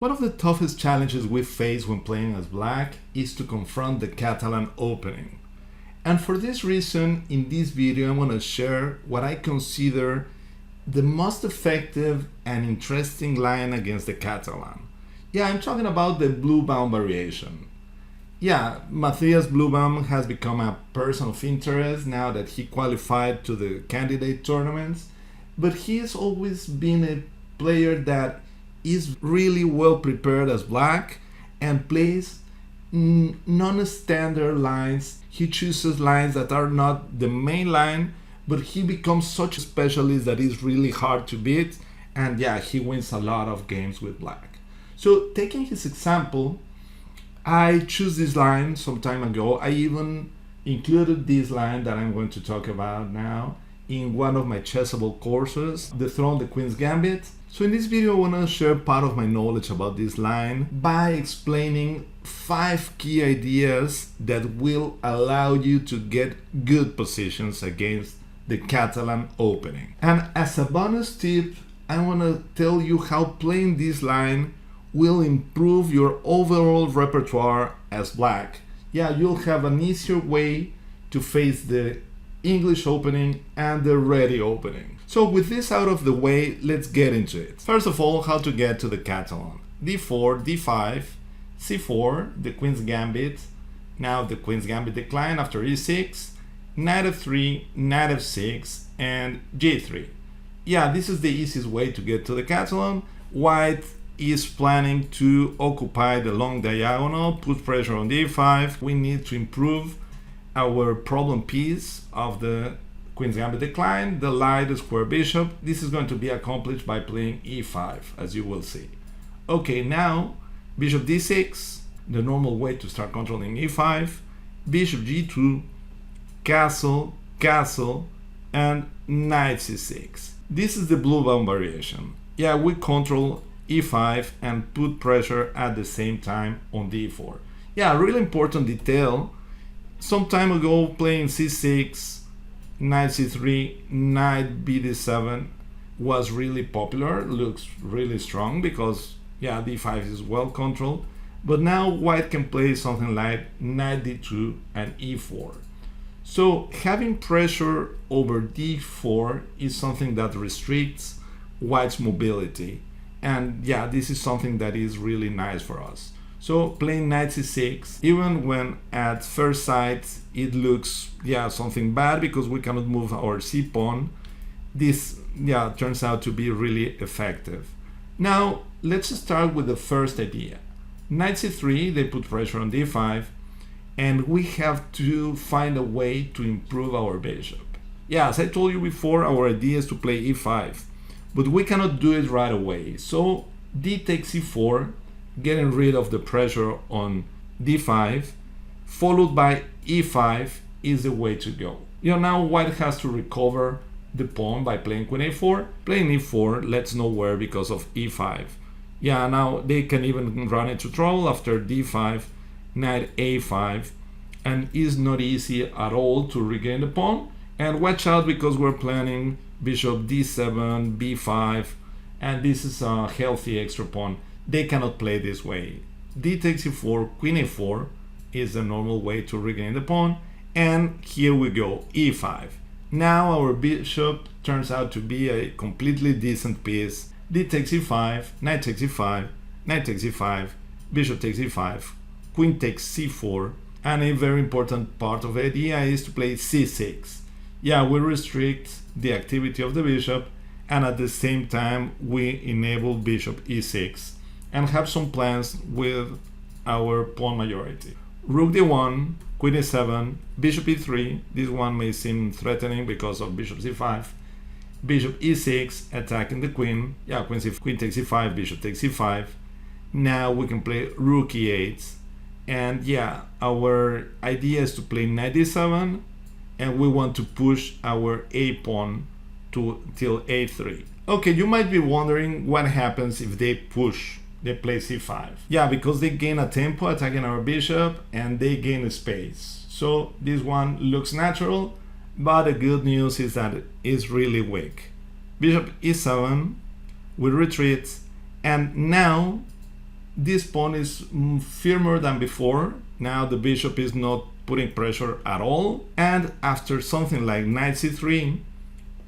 One of the toughest challenges we face when playing as black is to confront the Catalan opening. And for this reason, in this video, I'm going to share what I consider the most effective and interesting line against the Catalan. Yeah, I'm talking about the Bluebaum Variation. Yeah, Matthias Bluebaum has become a person of interest now that he qualified to the candidate tournaments, but he's always been a player that is really well prepared as black and plays non-standard lines. He chooses lines that are not the main line, but he becomes such a specialist that is really hard to beat, and yeah, he wins a lot of games with black. So taking his example, I choose this line some time ago. I even included this line that I'm going to talk about now in one of my chessable courses, The Throne, the Queen's Gambit. So in this video, I want to share part of my knowledge about this line by explaining 5 key ideas that will allow you to get good positions against the Catalan opening. And as a bonus tip, I want to tell you how playing this line will improve your overall repertoire as black. Yeah, you'll have an easier way to face the English opening and the ready opening. So with this out of the way, let's get into it. First of all, how to get to the Catalan. d4, d5, c4, the Queen's Gambit. Now the Queen's Gambit decline after e6, knight f3, knight f6, and g3. Yeah, this is the easiest way to get to the Catalan. White is planning to occupy the long diagonal, put pressure on d5. We need to improve our problem piece of the Queen's Gambit decline, the light square bishop. This is going to be accomplished by playing e5, as you will see. Okay, now bishop d6, the normal way to start controlling e5, bishop g2, castle, castle, and knight c6. This is the Bluebaum variation. Yeah, we control e5 and put pressure at the same time on d4. Yeah, really important detail. Some time ago, playing c6, knight c3, knight bd7 was really popular, looks really strong because yeah, d5 is well controlled. But now white can play something like knight d2 and e4. So having pressure over d4 is something that restricts white's mobility. And yeah, this is something that is really nice for us. So playing knight c6, even when at first sight it looks something bad because we cannot move our c pawn, this turns out to be really effective. Now let's start with the first idea. Knight c3, they put pressure on d5, and we have to find a way to improve our bishop. Yeah, as I told you before, our idea is to play e5, but we cannot do it right away. So d takes e4, getting rid of the pressure on d5, followed by e5 is the way to go. Now white has to recover the pawn by playing queen a4. Playing e4 lets nowhere because of e5. Yeah, now they can even run into trouble after d5, knight a5, and it's not easy at all to regain the pawn. And watch out because we're planning bishop d7, b5, and this is a healthy extra pawn. They cannot play this way. D takes e4, queen a4 is the normal way to regain the pawn, and here we go, e5. Now our bishop turns out to be a completely decent piece. D takes e5, knight takes e5, knight takes e5, bishop takes e5, queen takes c4, and a very important part of the idea is to play c6. Yeah, we restrict the activity of the bishop, and at the same time we enable bishop e6 and have some plans with our pawn majority. Rook d1, queen e7, bishop e3. This one may seem threatening because of bishop c5. Bishop e6, attacking the queen. Yeah, queen takes e5, bishop takes e5. Now we can play rook e8. And yeah, our idea is to play knight d7, and we want to push our a pawn till a3. Okay, you might be wondering what happens if they push. They play c5. Yeah, because they gain a tempo attacking our bishop and they gain a space. So this one looks natural, but the good news is that it's really weak. Bishop e7, we retreat, and now this pawn is firmer than before. Now the bishop is not putting pressure at all. And after something like knight c3,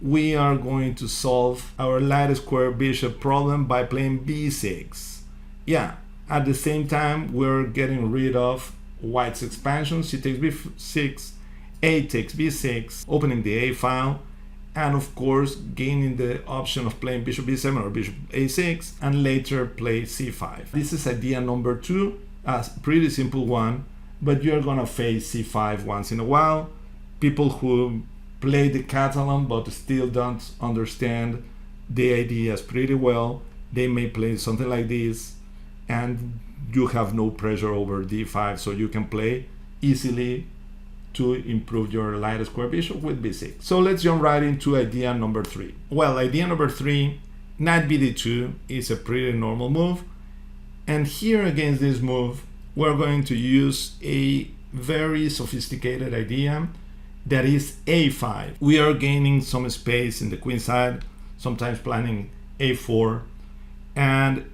we are going to solve our light square bishop problem by playing b6. Yeah, at the same time, we're getting rid of white's expansion. C takes b6, a takes b6, opening the a file, and of course gaining the option of playing bishop b7 or bishop a6, and later play c5. This is idea number 2, a pretty simple one, but you're gonna face c5 once in a while. People who play the Catalan but still don't understand the ideas pretty well, they may play something like this, and you have no pressure over d5, so you can play easily to improve your light square bishop with b6. So let's jump right into idea number 3. Well, idea number 3, knight bd2 is a pretty normal move, and here against this move we're going to use a very sophisticated idea, that is a5. We are gaining some space in the queen side, sometimes planning a4, and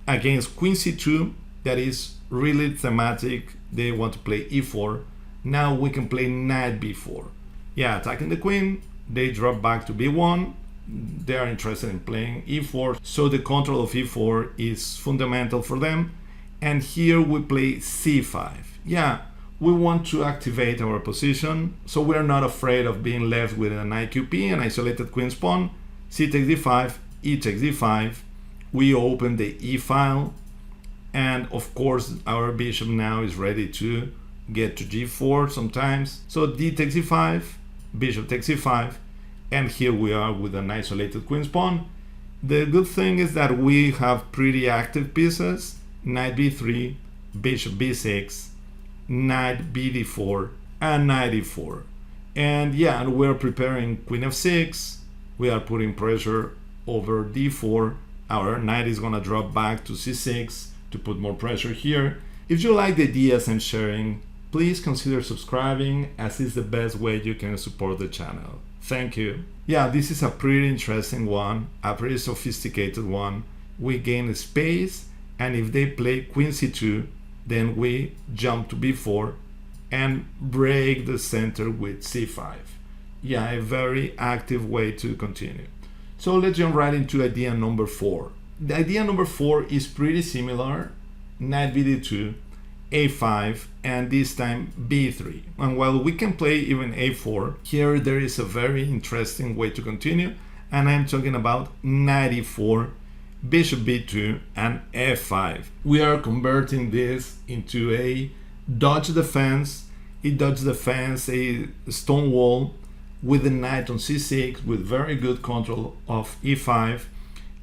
against queen c2, that is really thematic, they want to play e4. Now we can play knight b4. Yeah, attacking the queen, they drop back to b1, they are interested in playing e4, so the control of e4 is fundamental for them. And here we play c5. Yeah, we want to activate our position, so we're not afraid of being left with an IQP, an isolated queen's pawn. C takes d5, e takes d5, we open the e file, and of course our bishop now is ready to get to g4 sometimes. So d takes e5, bishop takes e5, and here we are with an isolated queen's pawn. The good thing is that we have pretty active pieces: knight b3, bishop b6, knight bd4, and knight e4. And yeah, and we're preparing queen f6, we are putting pressure over d4, our knight is gonna drop back to c6 to put more pressure here. If you like the ideas I'm sharing, please consider subscribing, as is the best way you can support the channel. Thank you. Yeah, this is a pretty interesting one, a pretty sophisticated one. We gain space, and if they play queen c2, then we jump to b4 and break the center with c5. Yeah, a very active way to continue. So let's jump right into idea number 4. The idea number 4 is pretty similar: knight bd2, a5, and this time b3. And while we can play even a4, here there is a very interesting way to continue, and I'm talking about knight e4, bishop b2, and f5. We are converting this into a dodge defense. It dodge defense, a stone wall with the knight on c6 with very good control of e5.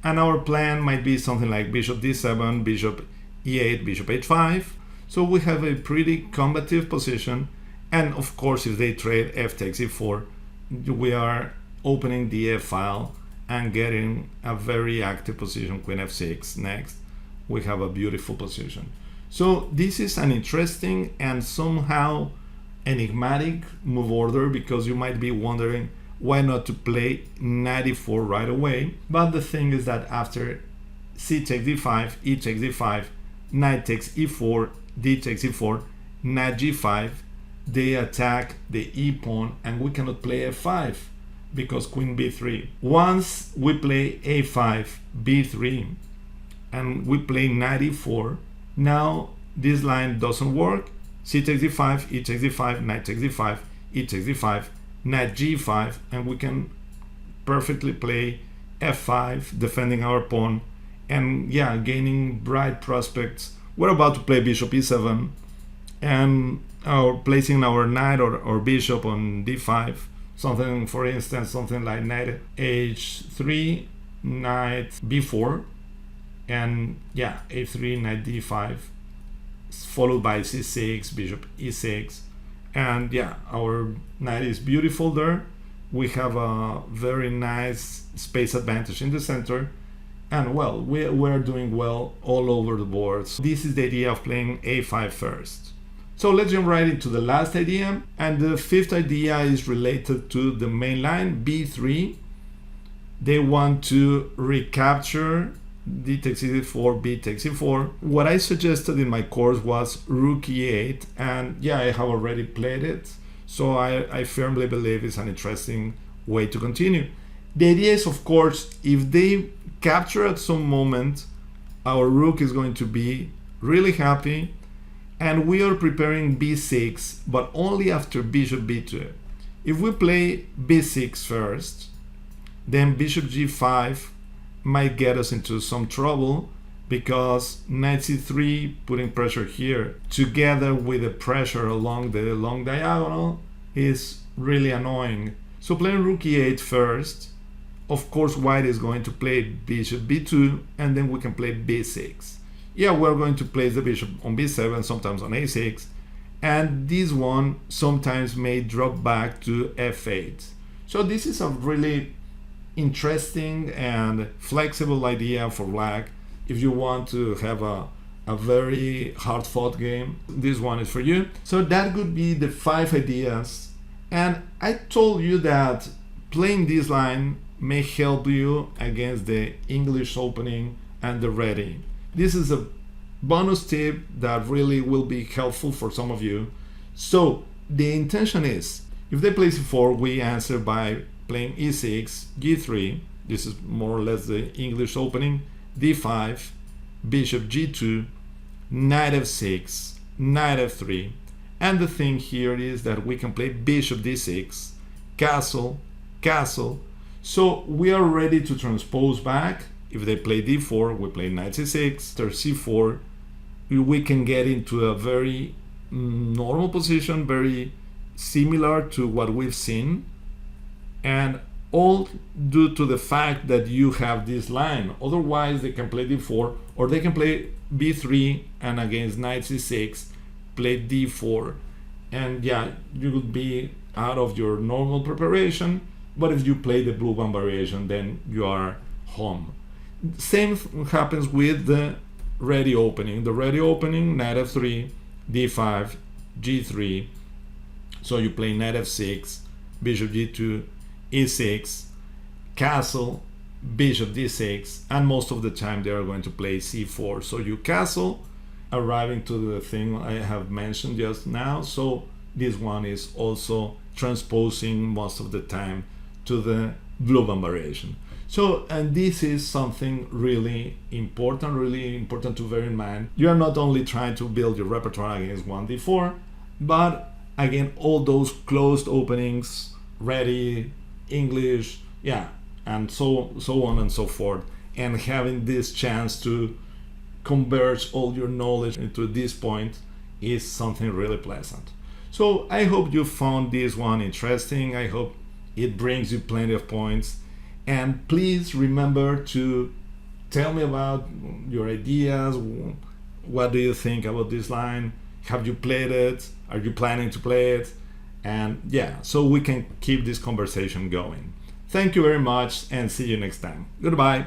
And our plan might be something like bishop d7, bishop e8, bishop h5. So we have a pretty combative position. And of course, if they trade f takes e4, we are opening the f file and getting a very active position. Queen f6 next, we have a beautiful position. So this is an interesting and somehow enigmatic move order, because you might be wondering why not to play knight e4 right away. But the thing is that after c takes d5, e takes d5, knight takes e4, d takes e4, knight g5, they attack the e pawn, and we cannot play f5 because queen b3. Once we play a5, b3, and we play knight e4, now this line doesn't work. C takes d5, e takes d5, knight takes d5, e takes d5, knight g5, and we can perfectly play f5, defending our pawn, and yeah, gaining bright prospects. We're about to play bishop e7, and placing our knight or bishop on d5, something, for instance, something like knight h3, knight b4, and yeah, a3, knight d5, followed by c6, bishop e6, and yeah, our knight is beautiful there. We have a very nice space advantage in the center, and well, we're doing well all over the board. So this is the idea of playing a5 first. So let's jump right into the last idea, and the fifth idea is related to the main line, b3. They want to recapture D takes e4, B takes e4. What I suggested in my course was rook e8, and yeah, I have already played it, so I firmly believe it's an interesting way to continue. The idea is, of course, if they capture at some moment, our rook is going to be really happy, and we are preparing b6, but only after bishop b2. If we play b6 first, then bishop g5 might get us into some trouble, because knight c3 putting pressure here together with the pressure along the long diagonal is really annoying. So playing rook e8 first, of course white is going to play bishop b2, and then we can play b6. Yeah, we're going to place the bishop on b7, sometimes on a6, and this one sometimes may drop back to f8. So this is a really interesting and flexible idea for black. If you want to have a very hard fought game, this one is for you. So that could be the 5 ideas, and I told you that playing this line may help you against the English opening and the ready. This is a bonus tip that really will be helpful for some of you. So the intention is, if they play c4, we answer by playing e6, g3, this is more or less the English opening, d5, bishop g2, knight f6, knight f3, and the thing here is that we can play bishop d6, castle, castle. So we are ready to transpose back. If they play d4, we play knight c6, after c4, we can get into a very normal position, very similar to what we've seen, and all due to the fact that you have this line. Otherwise they can play d4, or they can play b3 and against knight c6 play d4, and yeah, you would be out of your normal preparation. But if you play the Bluebaum variation, then you are home. Same happens with the ready opening. The ready opening, knight f3, d5, g3. So you play knight f6, bishop g2, e6, castle, bishop d6, and most of the time they are going to play c4. So you castle, arriving to the thing I have mentioned just now. So this one is also transposing most of the time to the Bluebaum variation. So, and this is something really important to bear in mind. You are not only trying to build your repertoire against 1d4, but again, all those closed openings, ready, English, yeah, and so on and so forth, and having this chance to converge all your knowledge into this point is something really pleasant. So I hope you found this one interesting. I hope it brings you plenty of points, and please remember to tell me about your ideas. What do you think about this line? Have you played it? Are you planning to play it? And yeah, so we can keep this conversation going. Thank you very much, and see you next time. Goodbye.